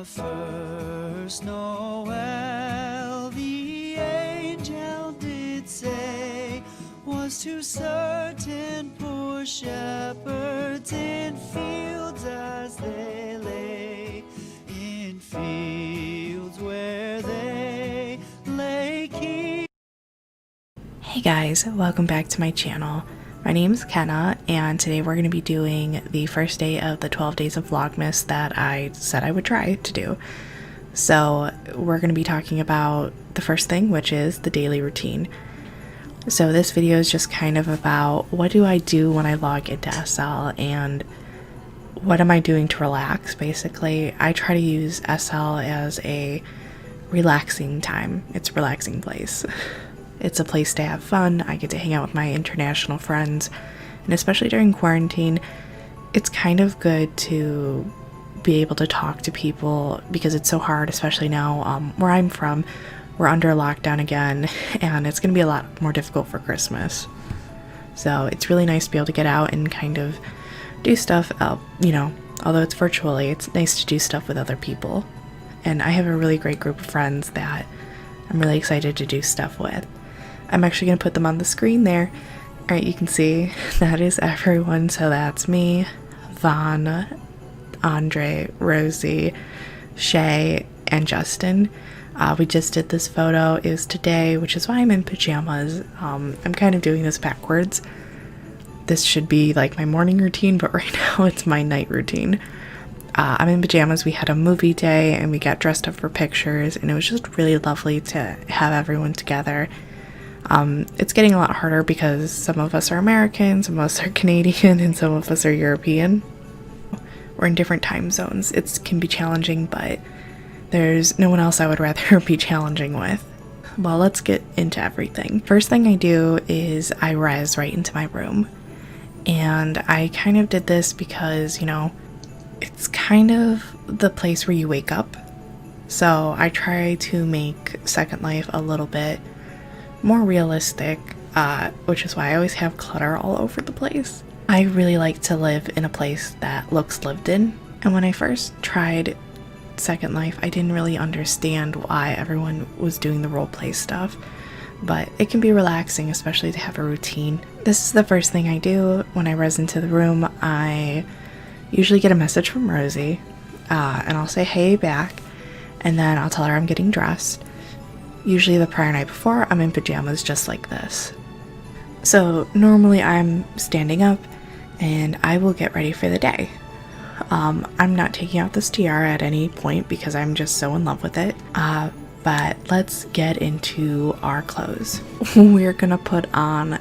The first Noel, the angel did say, was to certain poor shepherds in fields as they lay, in fields where they lay keep. Hey guys, welcome back to my channel. My name's Kenna, and today we're going to be doing the first day of the 12 days of Vlogmas that I said I would try to do. So we're going to be talking about the first thing, which is the daily routine. So this video is just kind of about what do I do when I log into SL and what am I doing to relax, basically. I try to use SL as a relaxing time. It's a relaxing place. It's a place to have fun. I get to hang out with my international friends, and especially during quarantine, it's kind of good to be able to talk to people because it's so hard, especially now where I'm from. We're under lockdown again, and it's going to be a lot more difficult for Christmas. So it's really nice to be able to get out and kind of do stuff, although it's virtually, it's nice to do stuff with other people. And I have a really great group of friends that I'm really excited to do stuff with. I'm actually going to put them on the screen there. Alright, you can see that is everyone. So that's me, Vaughn, Andre, Rosie, Shay, and Justin. We just did this photo. It was today, which is why I'm in pajamas. I'm kind of doing this backwards. This should be like my morning routine, but right now it's my night routine. I'm in pajamas. We had a movie day and we got dressed up for pictures, and it was just really lovely to have everyone together. It's getting a lot harder because some of us are American, some of us are Canadian, and some of us are European. We're in different time zones. It can be challenging, but there's no one else I would rather be challenging with. Well, let's get into everything. First thing I do is I res right into my room. And I kind of did this because, it's kind of the place where you wake up. So I try to make Second Life a little bit more realistic, which is why I always have clutter all over the place. I really like to live in a place that looks lived in, and when I first tried Second Life, I didn't really understand why everyone was doing the roleplay stuff, but it can be relaxing, especially to have a routine. This is the first thing I do when I res into the room. I usually get a message from Rosie, and I'll say hey back, and then I'll tell her I'm getting dressed. Usually the prior night before, I'm in pajamas just like this. So normally I'm standing up and I will get ready for the day. I'm not taking out this tiara at any point because I'm just so in love with it. But let's get into our clothes. We're gonna put on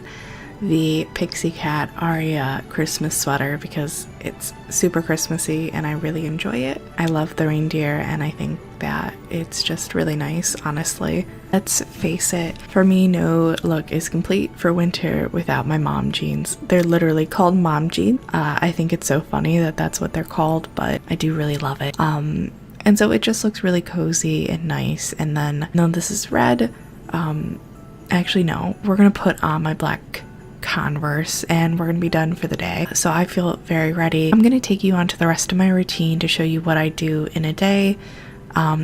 the Pixie Cat Aria Christmas sweater because it's super Christmassy and I really enjoy it. I love the reindeer and I think that it's just really nice, honestly. Let's face it, for me no look is complete for winter without my mom jeans. They're literally called mom jeans. I think it's so funny that that's what they're called, but I do really love it. And so it just looks really cozy and nice. And then, no, this is red. Actually no, we're gonna put on my black Converse and we're gonna be done for the day. So I feel very ready. I'm gonna take you on to the rest of my routine to show you what I do in a day,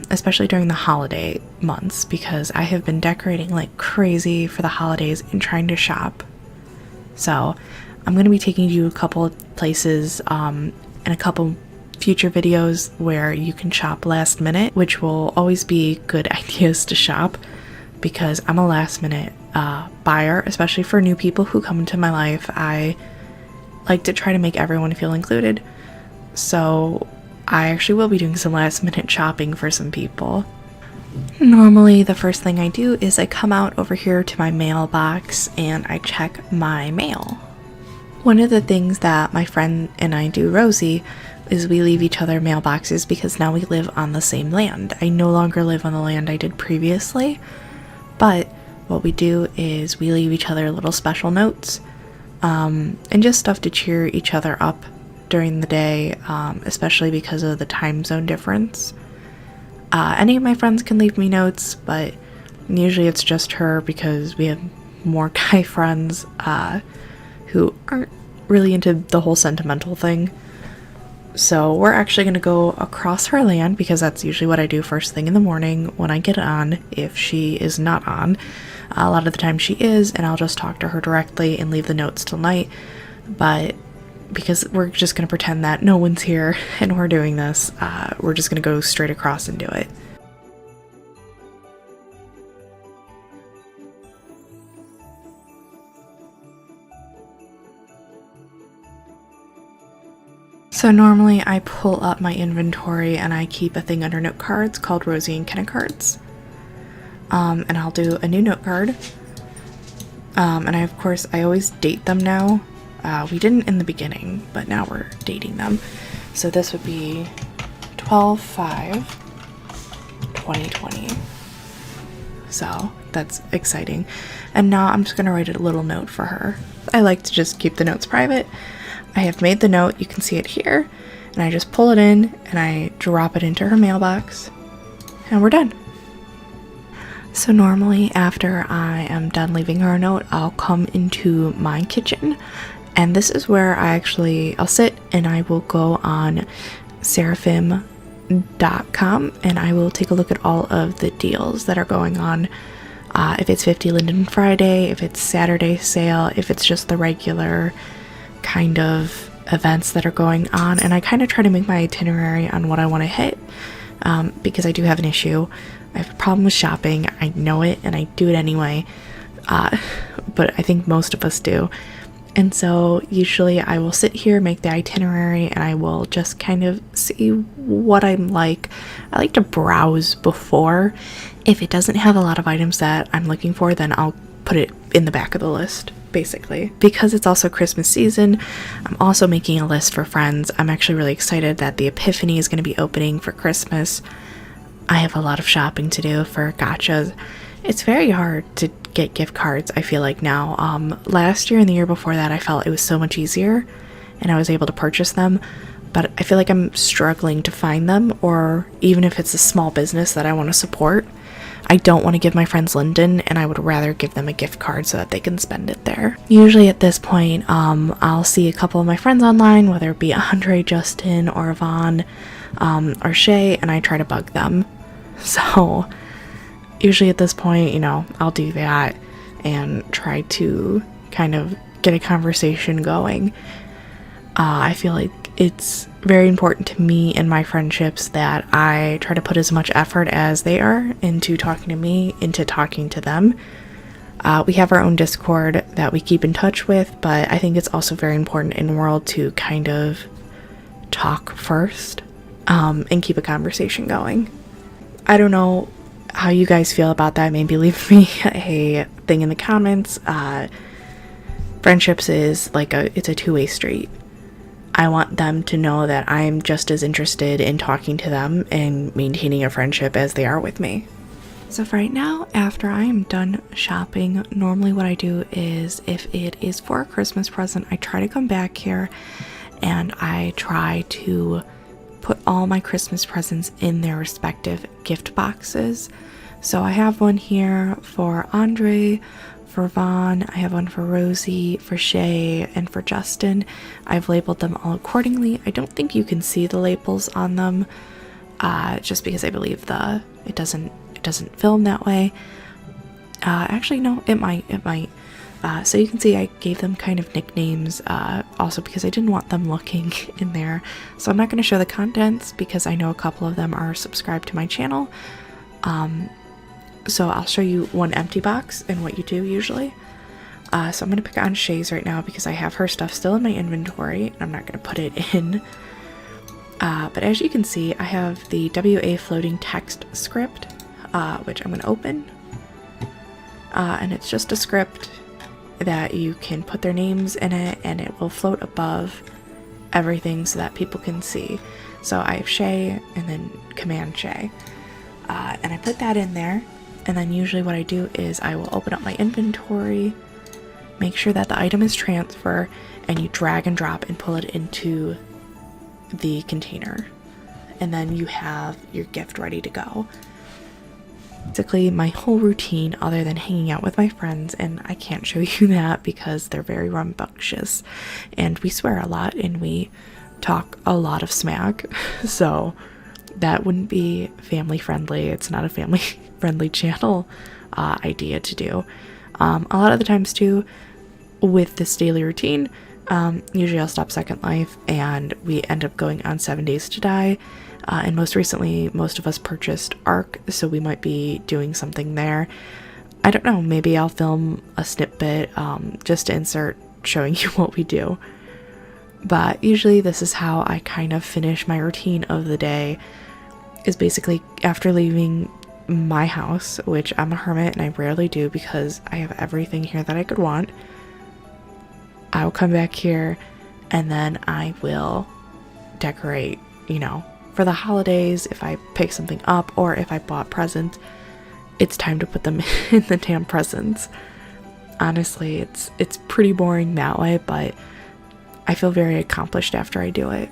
especially during the holiday months, because I have been decorating like crazy for the holidays and trying to shop. So I'm gonna be taking you a couple places and a couple future videos where you can shop last minute, which will always be good ideas to shop because I'm a last minute buyer, especially for new people who come into my life. I like to try to make everyone feel included, so I actually will be doing some last minute shopping for some people. Normally the first thing I do is I come out over here to my mailbox and I check my mail. One of the things that my friend and I do, Rosie, is we leave each other mailboxes because now we live on the same land. I no longer live on the land I did previously, but what we do is we leave each other little special notes and just stuff to cheer each other up during the day, especially because of the time zone difference. Any of my friends can leave me notes, but usually it's just her because we have more guy friends who aren't really into the whole sentimental thing. So we're actually going to go across her land because that's usually what I do first thing in the morning when I get on, if she is not on. A lot of the time she is, and I'll just talk to her directly and leave the notes till night. But because we're just going to pretend that no one's here and we're doing this, we're just going to go straight across and do it. So normally I pull up my inventory and I keep a thing under note cards called Rosie and Kenna cards. And I'll do a new note card. And of course I always date them now. We didn't in the beginning, but now we're dating them. So this would be 12/5/2020. So that's exciting. And now I'm just going to write a little note for her. I like to just keep the notes private. I have made the note, you can see it here, and I just pull it in and I drop it into her mailbox, and we're done. So normally after I am done leaving her a note, I'll come into my kitchen, and this is where I'll sit and I will go on seraphim.com and I will take a look at all of the deals that are going on. If it's 50 Linden Friday, if it's Saturday sale, if it's just the regular kind of events that are going on, and I kind of try to make my itinerary on what I want to hit, because I do have an issue. I have a problem with shopping. I know it and I do it anyway, but I think most of us do. And so usually I will sit here, make the itinerary, and I will just kind of see what I'm like. I like to browse before. If it doesn't have a lot of items that I'm looking for, then I'll put it in the back of the list, basically. Because it's also Christmas season, I'm also making a list for friends. I'm actually really excited that the Epiphany is going to be opening for Christmas. I have a lot of shopping to do for gotchas. It's very hard to get gift cards, I feel like now. Last year and the year before that, I felt it was so much easier and I was able to purchase them, but I feel like I'm struggling to find them, or even if it's a small business that I want to support, I don't want to give my friends Linden, and I would rather give them a gift card so that they can spend it there. Usually at this point, I'll see a couple of my friends online, whether it be Andre, Justin, or Yvonne, or Shay, and I try to bug them. So usually at this point, I'll do that and try to kind of get a conversation going. I feel like it's very important to me in my friendships that I try to put as much effort as they are into talking to me, into talking to them. We have our own Discord that we keep in touch with, but I think it's also very important in the world to kind of talk first, and keep a conversation going. I don't know how you guys feel about that. Maybe leave me a thing in the comments. Friendships is it's a two-way street. I want them to know that I'm just as interested in talking to them and maintaining a friendship as they are with me. So for right now, after I am done shopping, normally what I do is, if it is for a Christmas present, I try to come back here and I try to put all my Christmas presents in their respective gift boxes. So I have one here for Andre, for Vaughn, I have one for Rosie, for Shay, and for Justin. I've labeled them all accordingly. I don't think you can see the labels on them, just because I believe it doesn't film that way. Actually, no, it might. So you can see I gave them kind of nicknames, also because I didn't want them looking in there. So I'm not going to show the contents because I know a couple of them are subscribed to my channel. So I'll show you one empty box and what you do usually. So I'm going to pick on Shay's right now because I have her stuff still in my inventory. And I'm not going to put it in. But as you can see, I have the WA floating text script, which I'm going to open. And it's just a script that you can put their names in it and it will float above everything so that people can see. So I have Shay and then Command Shay. And I put that in there. And then usually what I do is I will open up my inventory, make sure that the item is transfer, and you drag and drop and pull it into the container. And then you have your gift ready to go. Basically, my whole routine, other than hanging out with my friends, and I can't show you that because they're very rambunctious, and we swear a lot, and we talk a lot of smack, so that wouldn't be family friendly. It's not a family friendly channel idea to do. A lot of the times too, with this daily routine, usually I'll stop Second Life and we end up going on 7 Days to Die. And most recently, most of us purchased Ark, so we might be doing something there. I don't know, maybe I'll film a snippet just to insert showing you what we do. But usually this is how I kind of finish my routine of the day, is basically after leaving my house, which I'm a hermit and I rarely do because I have everything here that I could want. I'll come back here and then I will decorate, you know, for the holidays. If I pick something up or if I bought presents, it's time to put them in the damn presents. Honestly, it's pretty boring that way, but I feel very accomplished after I do it.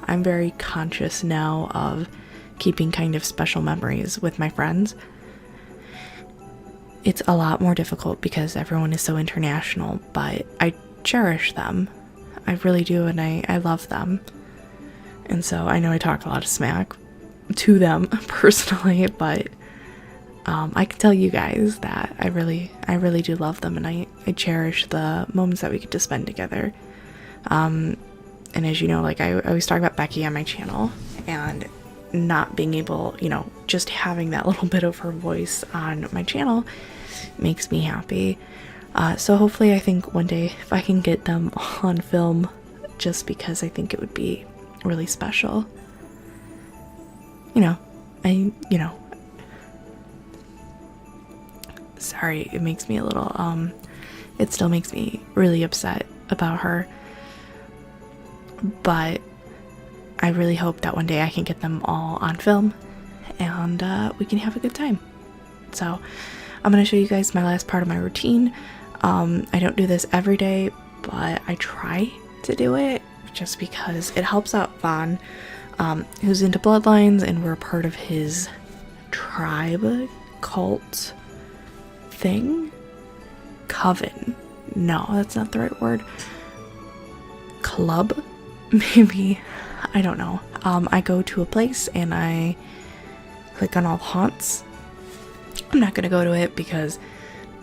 I'm very conscious now of keeping kind of special memories with my friends. It's a lot more difficult because everyone is so international, but I cherish them. I really do, and I love them. And so I know I talk a lot of smack to them personally, but I can tell you guys that I really do love them, and I cherish the moments that we get to spend together. And as you know, like I always talk about Becky on my channel, and not being able, you know, just having that little bit of her voice on my channel makes me happy. So hopefully I think one day if I can get them on film, just because I think it would be really special. Sorry, it makes me a little, it still makes me really upset about her. But I really hope that one day I can get them all on film and we can have a good time. So I'm going to show you guys my last part of my routine. I don't do this every day, but I try to do it just because it helps out Vaughn, who's into bloodlines, and we're part of his tribe cult thing. Coven. No, that's not the right word. Club? Maybe. I don't know. I go to a place and I click on all haunts. I'm not gonna go to it because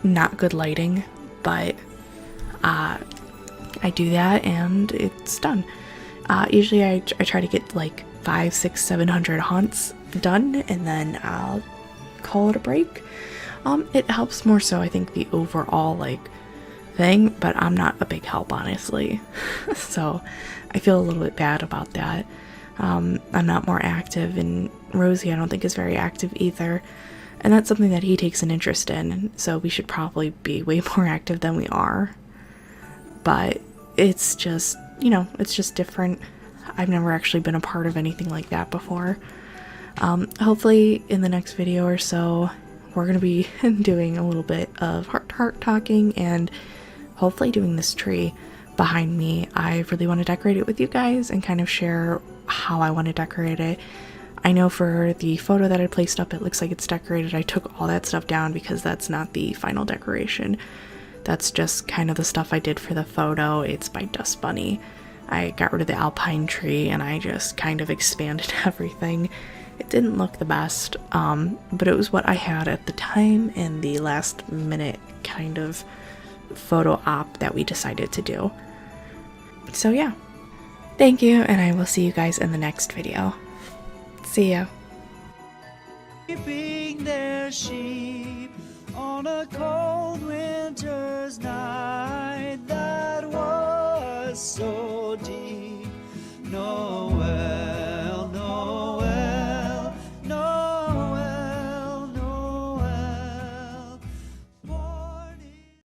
not good lighting, but I do that and it's done. Usually I try to get like 500, 600, 700 haunts done, and then I'll call it a break. It helps more so, I think, the overall like thing, but I'm not a big help, honestly. So I feel a little bit bad about that. I'm not more active, and Rosie I don't think is very active either, and that's something that he takes an interest in, so we should probably be way more active than we are. But it's just, you know, it's just different. I've never actually been a part of anything like that before. Hopefully in the next video or so we're gonna be doing a little bit of heart talking and hopefully doing this tree behind me. I really want to decorate it with you guys and kind of share how I want to decorate it. I know for the photo that I placed up, it looks like it's decorated. I took all that stuff down because that's not the final decoration. That's just kind of the stuff I did for the photo. It's by Dust Bunny. I got rid of the alpine tree and I just kind of expanded everything. It didn't look the best, but it was what I had at the time in the last minute kind of photo op that we decided to do. So yeah, thank you, and I will see you guys in the next video. See ya. Keeping their sheep on a cold winter's night that was so